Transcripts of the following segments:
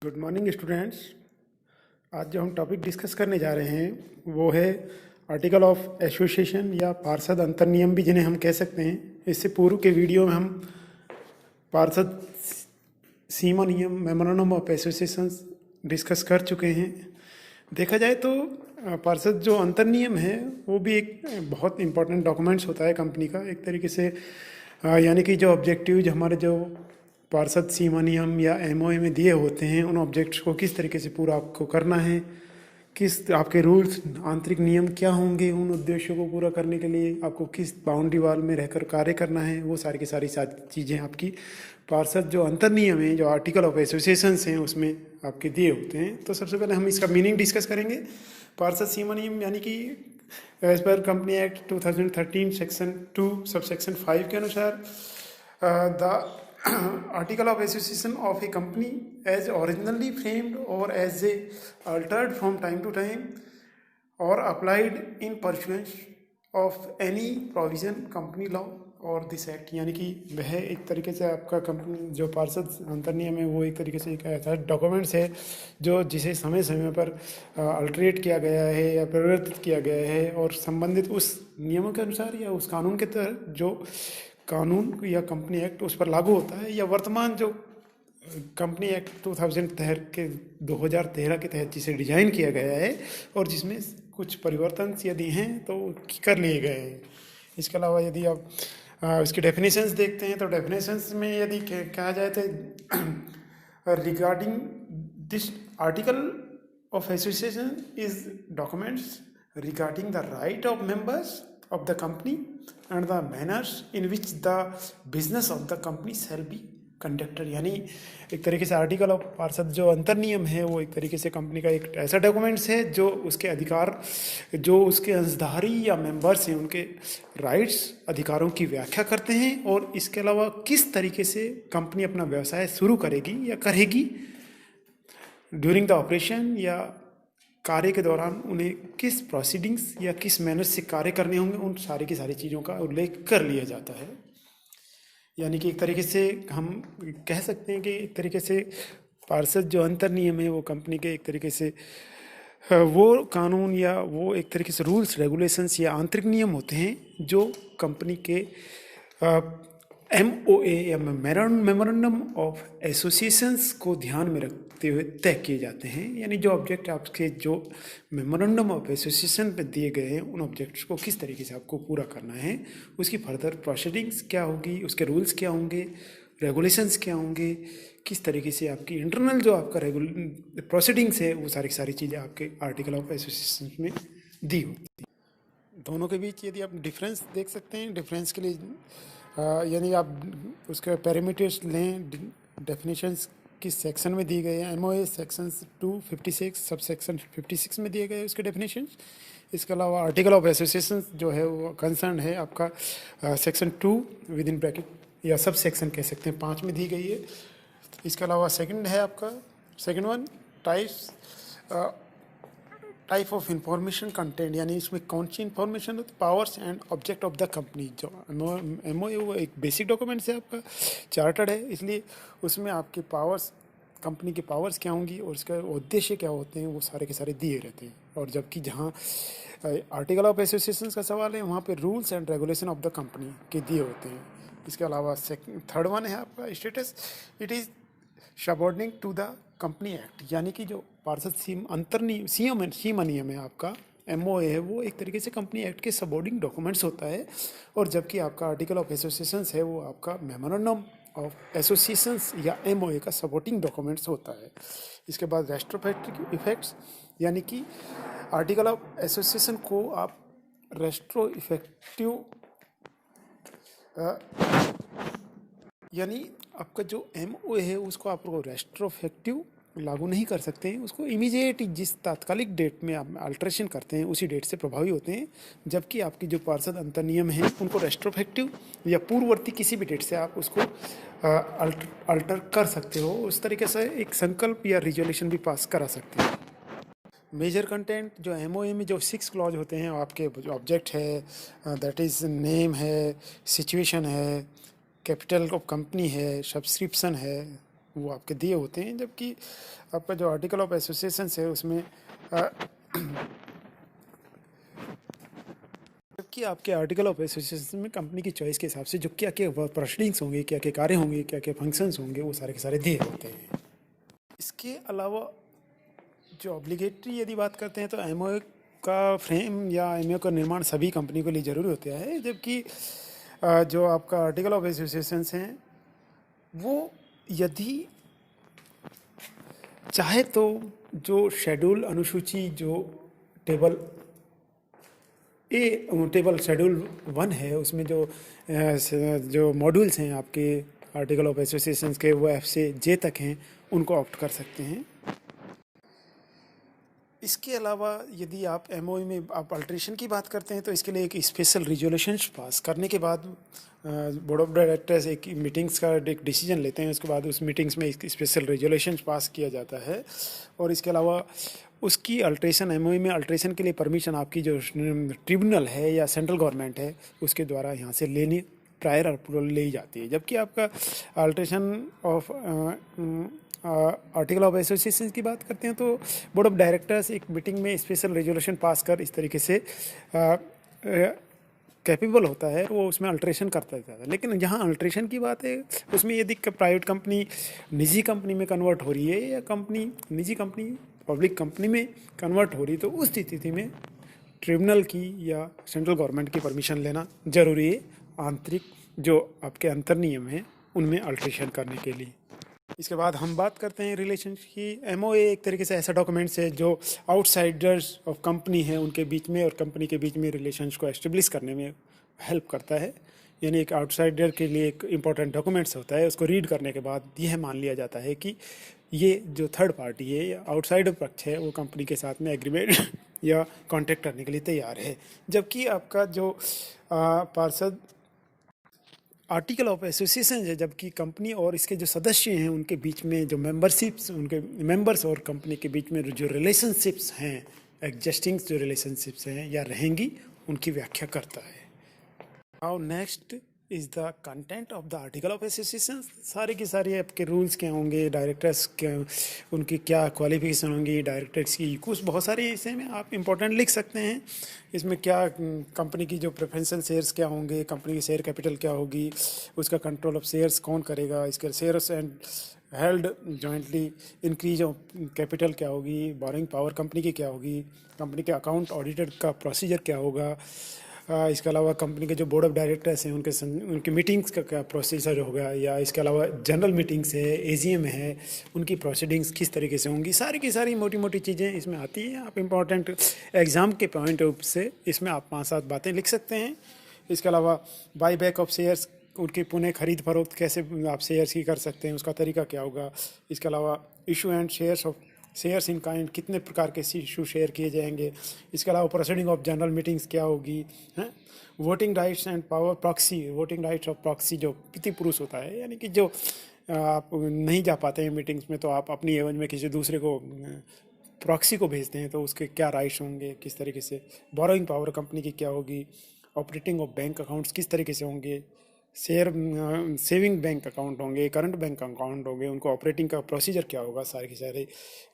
Good morning students. आज जो हम टॉपिक डिस्कस करने जा रहे हैं वो है आर्टिकल ऑफ एसोसिएशन या पार्षद अंतर्नियम भी जिन्हें हम कह सकते हैं। इससे पूर्व के वीडियो में हम पार्षद सीमा नियम मेमोरेंडम ऑफ एसोसिएशन डिस्कस कर चुके हैं। देखा जाए तो पार्षद जो अंतर्नियम है वो भी एक बहुत इंपॉर्टेंट डॉक्यूमेंट्स होता है कंपनी का एक तरीके से। यानी कि जो ऑब्जेक्टिव हमारे जो पार्षद सीमा नियम या एमओए में दिए होते हैं उन ऑब्जेक्ट्स को किस तरीके से पूरा आपको करना है, किस आपके रूल्स आंतरिक नियम क्या होंगे, उन उद्देश्यों को पूरा करने के लिए आपको किस बाउंड्री वाल में रहकर कार्य करना है, वो सारी की सारी चीज़ें आपकी पार्षद जो अंतर्नियम है जो आर्टिकल ऑफ एसोसिएशन हैं उसमें आपके दिए होते हैं। तो सबसे पहले हम इसका मीनिंग डिस्कस करेंगे। पार्षद सीमा नियम यानी कि as per company act 2013 section 2 sub section 5 के अनुसार the article of association of a company as originally framed or as a altered from time to time or applied in pursuance of any provision company law और this act. यानी कि वह एक तरीके से आपका कंपनी जो पार्षद अंतर्नियम है वो एक तरीके से एक ऐसा डॉक्यूमेंट्स है जो जिसे समय समय पर अल्टरेट किया गया है या परिवर्तित किया गया है और संबंधित उस नियमों के अनुसार या उस कानून के तहत जो कानून या कंपनी एक्ट उस पर लागू होता है या वर्तमान जो कंपनी एक्ट 2013 के तहत जिसे डिजाइन किया गया है और जिसमें कुछ परिवर्तन यदि हैं तो कर लिए गए हैं। इसके अलावा यदि आप इसकी डेफिनेशंस देखते हैं तो डेफिनेशंस में यदि कहा जाए तो regarding this article of association is documents regarding the right of members of the company and the manners in which the business of the company shall be conducted। यानी एक तरीके से आर्टिकल ऑफ पार्षद जो अंतर्नियम है वो एक तरीके से कंपनी का एक ऐसा डॉक्यूमेंट्स है जो उसके अधिकार जो उसके अंशधारी या मेंबर्स हैं उनके राइट्स अधिकारों की व्याख्या करते हैं और इसके अलावा किस तरीके से कंपनी अपना व्यवसाय शुरू करेगी या करेगी ड्यूरिंग द ऑपरेशन या कार्य के दौरान उन्हें किस प्रोसीडिंग्स या किस मैनर से कार्य करने होंगे, उन सारी की सारी चीज़ों का उल्लेख कर लिया जाता है। यानी कि एक तरीके से हम कह सकते हैं कि एक तरीके से पार्षद जो अंतर्नियम है वो कंपनी के एक तरीके से वो कानून या वो एक तरीके से रूल्स रेगुलेशंस या आंतरिक नियम होते हैं जो कंपनी के MOA या मेमोरेंडम ऑफ एसोसिएशंस को ध्यान में रखते हुए तय किए जाते हैं। यानी जो ऑब्जेक्ट आपके जो मेमोरेंडम ऑफ एसोसिएशन पे दिए गए हैं उन ऑब्जेक्ट्स को किस तरीके से आपको पूरा करना है, उसकी फर्दर प्रोसीडिंग्स क्या होगी, उसके रूल्स क्या होंगे, रेगुलेशंस क्या होंगे, किस तरीके से आपकी इंटरनल जो आपका प्रोसीडिंग्स है वो सारी सारी चीज़ें आपके आर्टिकल ऑफ एसोसिएशन में दी होती हैं। दोनों के बीच यदि आप डिफरेंस देख सकते हैं, डिफरेंस के लिए यानी आप उसके पैरामीटर्स लें, डेफिनेशंस किस सेक्शन में दिए गए हैं। एमओए सेक्शन 256 सब सेक्शन 56 में दिए गए उसके डेफिनेशंस। इसके अलावा आर्टिकल ऑफ एसोसिएशन जो है वो कंसर्न है आपका सेक्शन 2 विद इन ब्रैकेट या सब सेक्शन कह सकते हैं 5 में दी गई है। इसके अलावा सेकंड है आपका second one type of information content, यानी इसमें कौन सी इंफॉर्मेशन होती है, powers and object of the company. जो एमओए वो एक बेसिक डॉक्यूमेंट्स है आपका, चार्टर्ड है, इसलिए उसमें आपके पावर्स कंपनी के पावर्स क्या होंगी और इसका उद्देश्य क्या होते हैं वो सारे के सारे दिए रहते हैं। और जबकि जहाँ आर्टिकल ऑफ एसोसिएशन का सवाल है वहाँ पे rules and regulation of the company के दिए होते हैं। इसके अलावा थर्ड वन है आपका status, it is subordinate to the company act. यानी कि जो पार्षद सीमा नियम है आपका MOA है वो एक तरीके से कंपनी एक्ट के सबऑर्डिनेट डॉक्यूमेंट्स होता है। और जबकि आपका आर्टिकल ऑफ एसोसिएशंस है वो आपका मेमोरेंडम ऑफ एसोसिएशंस या MOA का सपोर्टिंग डॉक्यूमेंट्स होता है। इसके बाद रेस्ट्रोफैक्टिव इफेक्ट्स, यानी कि आर्टिकल ऑफ एसोसिएशन को आप रेस्ट्रो इफेक्टिव यानी आपका जो MOA है उसको आप रेस्ट्रोफेक्टिव लागू नहीं कर सकते हैं, उसको इमीडिएट जिस तात्कालिक डेट में आप अल्ट्रेशन करते हैं उसी डेट से प्रभावी होते हैं। जबकि आपकी जो पार्षद अंतर्नियम है उनको रेस्ट्रोफेक्टिव या पूर्ववर्ती किसी भी डेट से आप उसको अल्टर कर सकते हो। उस तरीके से एक संकल्प या रिजोल्यूशन भी पास करा सकते हैं। मेजर कंटेंट जो MOA में जो 6 क्लॉज होते हैं आपके जो ऑब्जेक्ट है दैट इज़ नेम है, सिचुएशन है, कैपिटल ऑफ कंपनी है, सब्सक्रिप्शन है, वो आपके दिए होते हैं, जबकि आपका जो आर्टिकल ऑफ एसोसिएशन है उसमें जबकि आपके आर्टिकल ऑफ एसोसिएशन में कंपनी की चॉइस के हिसाब से जो क्या क्या प्रोसीडिंग्स होंगे, क्या क्या कार्य होंगे, क्या क्या फंक्शंस होंगे, वो सारे के सारे दिए होते हैं। इसके अलावा जो ऑब्लिगेटरी यदि बात करते हैं तो एमओए का फ्रेम या एमओए का निर्माण सभी कंपनी के लिए ज़रूरी होता है, जबकि जो आपका आर्टिकल ऑफ एसोसिएशन हैं वो यदि चाहे तो जो शेड्यूल अनुसूची जो टेबल टेबल शेड्यूल 1 है उसमें जो मॉड्यूल्स हैं आपके आर्टिकल ऑफ एसोसिएशन के वो एफ से जे तक हैं, उनको ऑप्ट कर सकते हैं। इसके अलावा यदि आप एमओई में आप अल्ट्रेशन की बात करते हैं तो इसके लिए एक स्पेशल रिजोल्यूशंस पास करने के बाद बोर्ड ऑफ डायरेक्टर्स एक मीटिंग्स का एक डिसीजन लेते हैं, उसके बाद उस मीटिंग्स में एक स्पेशल रिजोल्यूशंस पास किया जाता है। और इसके अलावा उसकी अल्ट्रेशन एमओई में अल्ट्रेशन के लिए परमिशन आपकी जो ट्रिब्यूनल है या सेंट्रल गवर्नमेंट है उसके द्वारा यहाँ से लेनी प्रायर अप्रूवल ली जाती है। जबकि आपका alteration of article of association की बात करते हैं तो बोर्ड ऑफ डायरेक्टर्स एक मीटिंग में स्पेशल रेजोल्यूशन पास कर इस तरीके से कैपेबल होता है वो उसमें अल्ट्रेशन करता है। लेकिन जहाँ अल्ट्रेशन की बात है उसमें यदि प्राइवेट कंपनी निजी कंपनी में कन्वर्ट हो रही है या कंपनी निजी कंपनी पब्लिक कंपनी में कन्वर्ट हो रही है तो उस स्थिति में ट्रिब्यूनल की या सेंट्रल गवर्नमेंट की परमिशन लेना ज़रूरी है आंतरिक जो आपके अंतर नियम हैं उनमें अल्ट्रेशन करने के लिए। इसके बाद हम बात करते हैं रिलेशन की। एमओए एक तरीके से ऐसा डॉक्यूमेंट्स है जो आउटसाइडर्स ऑफ कंपनी है उनके बीच में और कंपनी के बीच में रिलेशंस को एस्टेब्लिश करने में हेल्प करता है। यानी एक आउटसाइडर के लिए एक इम्पॉर्टेंट डॉक्यूमेंट्स होता है, उसको रीड करने के बाद यह मान लिया जाता है कि ये जो थर्ड पार्टी है या आउटसाइडर पक्ष है वो कंपनी के साथ में एग्रीमेंट या कॉन्ट्रैक्ट करने के लिए तैयार है। जबकि आपका जो पार्षद आर्टिकल ऑफ एसोसिएशन है, जबकि कंपनी और इसके जो सदस्य हैं उनके बीच में जो मेंबरशिप्स उनके मेंबर्स और कंपनी के बीच में जो रिलेशनशिप्स हैं एग्जिस्टिंग जो रिलेशनशिप्स हैं या रहेंगी उनकी व्याख्या करता है। Now next is the content of the article of association. सारे के सारे आपके रूल्स क्या होंगे, डायरेक्टर्स क्या उनकी क्या क्वालिफिकेशन होंगी, डायरेक्टर्स की कुछ बहुत सारे इसे में आप इंपॉर्टेंट लिख सकते हैं। इसमें क्या कंपनी की जो प्रेफरेंशियल शेयर्स क्या होंगे, कंपनी की शेयर कैपिटल क्या होगी, उसका कंट्रोल ऑफ शेयर्स कौन करेगा, इसके shares and held jointly, increase of capital क्या होगी, बोरोइंग पावर कंपनी की क्या होगी, कंपनी के अकाउंट ऑडिटर का प्रोसीजर क्या होगा, इसके अलावा कंपनी के जो बोर्ड ऑफ डायरेक्टर्स हैं उनकी मीटिंग्स का क्या प्रोसीजर होगा, या इसके अलावा जनरल मीटिंग्स है, एजीएम है, उनकी प्रोसीडिंग्स किस तरीके से होंगी। सारी की सारी मोटी मोटी चीज़ें इसमें आती हैं। आप इम्पॉर्टेंट एग्ज़ाम के पॉइंट ऑफ से इसमें आप 5-7 बातें लिख सकते हैं। इसके अलावा बाई बैक ऑफ शेयर्स, उनकी पुनः खरीद फरोख्त कैसे आप शेयर्स की कर सकते हैं, उसका तरीका क्या होगा। इसके अलावा issue and shares in kind, कितने प्रकार के इशू शेयर किए जाएंगे। इसके अलावा प्रोसीडिंग ऑफ जनरल मीटिंग्स क्या होगी, हैं voting rights and power proxy, voting rights of proxy जो पितृपुरुष होता है, यानी कि जो आप नहीं जा पाते हैं मीटिंग्स में तो आप अपनी एवज में किसी दूसरे को प्रॉक्सी को भेजते हैं तो उसके क्या राइट्स होंगे, किस तरीके से। बोरोइंग पावर कंपनी की क्या होगी, ऑपरेटिंग ऑफ बैंक अकाउंट्स किस तरीके से होंगे, सेविंग बैंक अकाउंट होंगे, करंट बैंक अकाउंट होंगे, उनको ऑपरेटिंग का प्रोसीजर क्या होगा, सारे के सारे।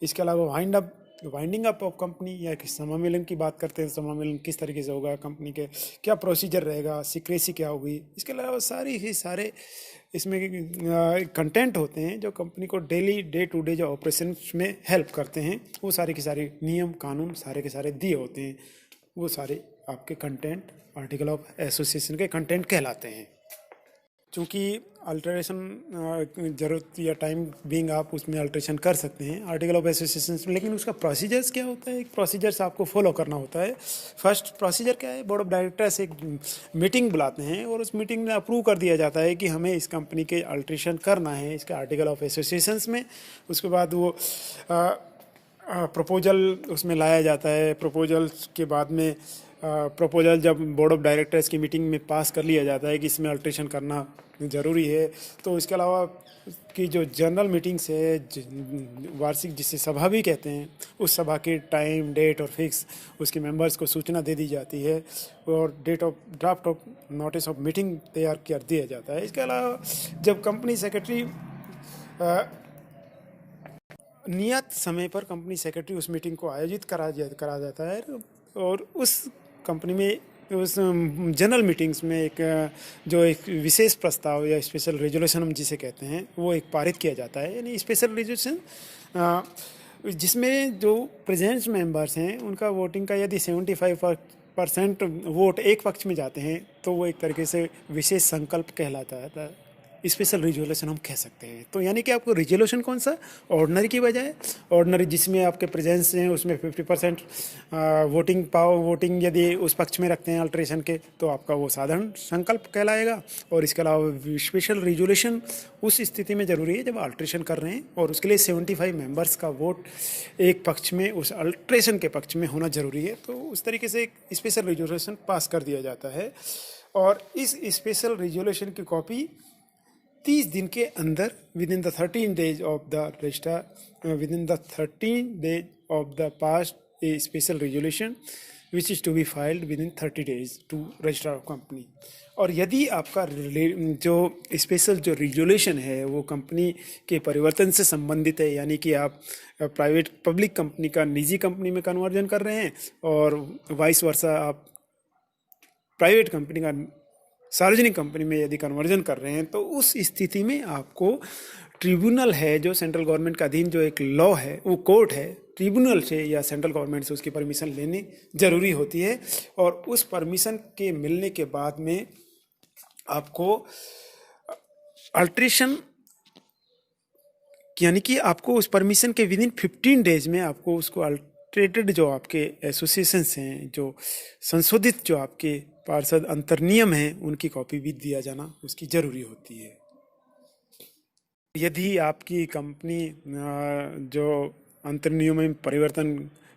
इसके अलावा वाइंडिंग अप ऑफ कंपनी या समामेलन की बात करते हैं, समामेलन किस तरीके से होगा, कंपनी के क्या प्रोसीजर रहेगा, सीक्रेसी क्या होगी। इसके अलावा सारे इसमें कंटेंट होते हैं जो कंपनी को डेली डे टू डे जो ऑपरेशन में हेल्प करते हैं, वो सारे के सारे नियम कानून सारे के सारे दिए होते हैं। वो सारे आपके कंटेंट आर्टिकल ऑफ एसोसिएशन के कंटेंट कहलाते हैं। चूँकि अल्ट्रेशन ज़रूरत या टाइम बीइंग आप उसमें अल्ट्रेशन कर सकते हैं आर्टिकल ऑफ एसोसिएशन में, लेकिन उसका प्रोसीजर्स क्या होता है, एक प्रोसीजर्स आपको फॉलो करना होता है। फर्स्ट प्रोसीजर क्या है, बोर्ड ऑफ डायरेक्टर्स एक मीटिंग बुलाते हैं और उस मीटिंग में अप्रूव कर दिया जाता है कि हमें इस कंपनी के अल्ट्रेशन करना है इसके आर्टिकल ऑफ एसोसिएशन में। उसके बाद वो प्रपोजल उसमें लाया जाता है। प्रपोजल के बाद में प्रपोजल जब बोर्ड ऑफ डायरेक्टर्स की मीटिंग में पास कर लिया जाता है कि इसमें अल्ट्रेशन करना ज़रूरी है, तो इसके अलावा की जो जनरल मीटिंग्स है वार्षिक जिसे सभा भी कहते हैं, उस सभा के टाइम डेट और फिक्स उसके मेंबर्स को सूचना दे दी जाती है और draft of notice of meeting तैयार कर दिया जाता है। इसके अलावा जब कंपनी सेक्रेटरी नियत समय पर कंपनी सेक्रेटरी उस मीटिंग को आयोजित करा जाता है और उस कंपनी में उस जनरल मीटिंग्स में जो एक विशेष प्रस्ताव या स्पेशल रेजोल्यूशन हम जिसे कहते हैं वो एक पारित किया जाता है। यानी स्पेशल रेजोल्यूशन जिसमें जो प्रेजेंट मेंबर्स हैं उनका वोटिंग का यदि 75% वोट एक पक्ष में जाते हैं तो वो एक तरीके से विशेष संकल्प कहलाता है, स्पेशल रिजोल्यूशन हम कह सकते हैं। तो यानी कि आपको रिजोल्यूशन कौन सा, ऑर्डिनरी की बजाय ऑर्डिनरी जिसमें आपके प्रेजेंस हैं उसमें 50% वोटिंग यदि उस पक्ष में रखते हैं अल्ट्रेशन के तो आपका वो साधारण संकल्प कहलाएगा। और इसके अलावा स्पेशल रिजोल्यूशन उस स्थिति में ज़रूरी है जब अल्ट्रेशन कर रहे हैं और उसके लिए 75 मेंबर्स का वोट एक पक्ष में उस अल्ट्रेशन के पक्ष में होना ज़रूरी है। तो उस तरीके से एक स्पेशल रिजोल्यूशन पास कर दिया जाता है और इस स्पेशल रिजोल्यूशन की कॉपी 30 दिन के अंदर within the 13 days of the registrar, within the 13 days of the past a special resolution which is to be filed within 30 days to registrar of company। और यदि आपका जो स्पेशल जो रिजोल्यूशन है वो कंपनी के परिवर्तन से संबंधित है, यानी कि आप प्राइवेट पब्लिक कंपनी का निजी कंपनी में कन्वर्जन कर रहे हैं और वाइस वर्सा आप प्राइवेट कंपनी का सार्वजनिक कंपनी में यदि कन्वर्जन कर रहे हैं तो उस स्थिति में आपको ट्रिब्यूनल है जो सेंट्रल गवर्नमेंट का अधीन जो एक लॉ है वो कोर्ट है, ट्रिब्यूनल से या सेंट्रल गवर्नमेंट से उसकी परमिशन लेनी ज़रूरी होती है। और उस परमिशन के मिलने के बाद में आपको अल्ट्रेशन यानी कि आपको उस परमिशन के विदिन 15 डेज में आपको उसको अल्ट्रेटेड जो आपके एसोसिएशंस हैं, जो संशोधित जो आपके पार्षद अंतर्नियम हैं उनकी कॉपी भी दिया जाना उसकी ज़रूरी होती है। यदि आपकी कंपनी जो अंतर्नियम में परिवर्तन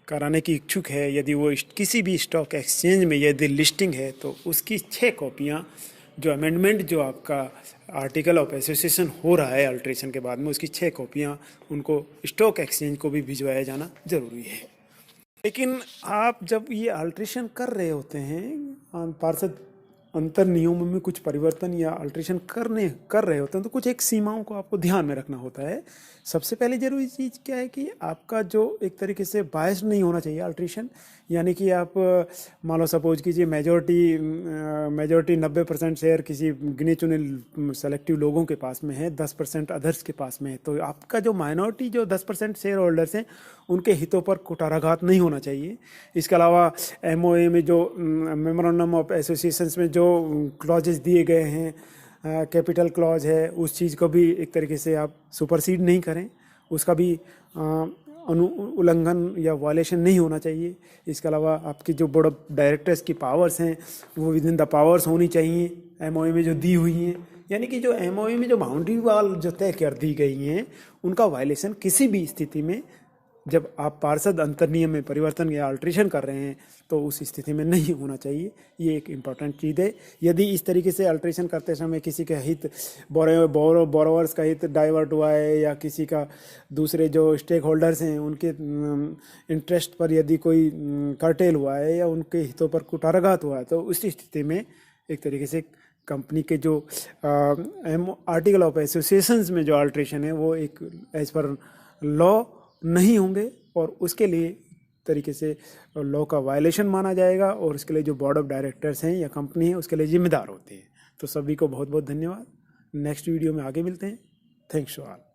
कराने की इच्छुक है, यदि वो किसी भी स्टॉक एक्सचेंज में यदि लिस्टिंग है तो उसकी 6 कॉपियाँ जो अमेंडमेंट जो आपका आर्टिकल ऑफ एसोसिएशन हो रहा है अल्ट्रेशन के बाद में उसकी 6 कॉपियाँ उनको स्टॉक एक्सचेंज को भी भिजवाया जाना ज़रूरी है। लेकिन आप जब ये अल्ट्रेशन कर रहे होते हैं पार्षद अंतर नियमों में कुछ परिवर्तन या अल्ट्रेशन कर रहे होते हैं तो कुछ एक सीमाओं को आपको ध्यान में रखना होता है। सबसे पहले ज़रूरी चीज़ क्या है कि आपका जो एक तरीके से बायस नहीं होना चाहिए अल्ट्रेशन, यानी कि आप मान लो सपोज कीजिए मेजॉरिटी 90% शेयर किसी गिने चुने सेलेक्टिव लोगों के पास में है, 10% अदर्स के पास में है, तो आपका जो माइनॉरिटी जो 10% शेयर होल्डर्स हैं उनके हितों पर कुठाराघात नहीं होना चाहिए। इसके अलावा MOA में जो मेमोरेंडम ऑफ एसोसिएशंस में जो क्लॉजेस दिए गए हैं, कैपिटल क्लॉज है, उस चीज़ को भी एक तरीके से आप सुपरसीड नहीं करें, उसका भी उल्लंघन या वायलेशन नहीं होना चाहिए। इसके अलावा आपकी जो बोर्ड ऑफ डायरेक्टर्स की पावर्स हैं वो विद इन द पावर्स होनी चाहिए MOA में जो दी हुई हैं, यानी कि जो MOA में जो बाउंड्री वाल जो तय कर दी गई हैं उनका वायलेशन किसी भी स्थिति में जब आप पार्षद अंतर्नियम में परिवर्तन या अल्ट्रेशन कर रहे हैं तो उस स्थिति में नहीं होना चाहिए। ये एक इम्पॉर्टेंट चीज़ है। यदि इस तरीके से अल्ट्रेशन करते समय किसी का हित बोरोवर्स का हित डाइवर्ट हुआ है या किसी का दूसरे जो स्टेक होल्डर्स हैं उनके इंटरेस्ट पर यदि कोई कर्टेल हुआ है या उनके हितों पर कुठाराघात हुआ है तो उस स्थिति में एक तरीके से कंपनी के जो आर्टिकल ऑफ एसोसिएशंस में जो अल्ट्रेशन है वो एक एज पर लॉ नहीं होंगे और उसके लिए तरीके से लॉ का वायलेशन माना जाएगा और उसके लिए जो बोर्ड ऑफ डायरेक्टर्स हैं या कंपनी है उसके लिए जिम्मेदार होते हैं। तो सभी को बहुत बहुत धन्यवाद। नेक्स्ट वीडियो में आगे मिलते हैं। Thanks to all.